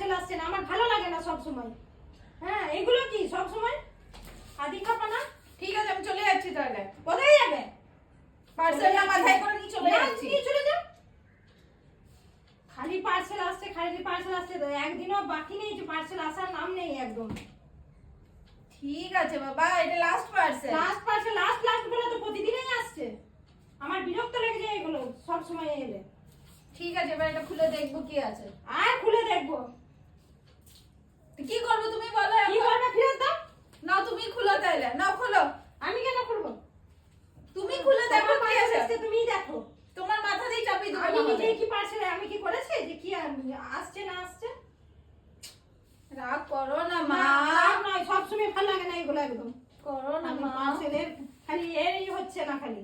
Parcel আসছে না, আমার ভালো লাগে না সব সময়। হ্যাঁ এগুলো কি সব সময় আদি খাপা না? ঠিক আছে আমি চলে যাচ্ছি তাহলে। কোথায় যাবে? পার্সেলটা মাথায় করে নিয়ে চলে যাচ্ছি। নিয়ে চলে যাও। খালি পার্সেল আসছে, খালি পার্সেল আসছে, তো একদিনও বাকি নেই যে পার্সেল আসার নাম নেই একদম। ঠিক আছে বাবা, এটা last parcel. Last parcel, last last বলে তো প্রতিদিনই আসছে। আমার বিরক্ত লেগে যায় এগুলো সব সময় এলে। ঠিক আছে এবার এটা খুলে দেখবো কি আছে। আর খুলে দেখবো তো কি করবো তুমি বলো কি এখন? করবে? ফেরত দাও। নাও তুমি খুলো তাহলে, নাও খোলো। আমি কেন খুলবো? তুমি খুলে দেখো কি আছে। আসছে তুমিই দেখো। তোমার মাথাতেই চাপিয়ে দেবো। আমি নিজে কি পার্সেল আমি কি করেছি যে কি আসছে না আসছে? রাগ করো না মা, রাগ নয়, সবসময় ভালো লাগে না এগুলো একদম। করো না মা। পার্সেলের খালি এরই হচ্ছে না খালি।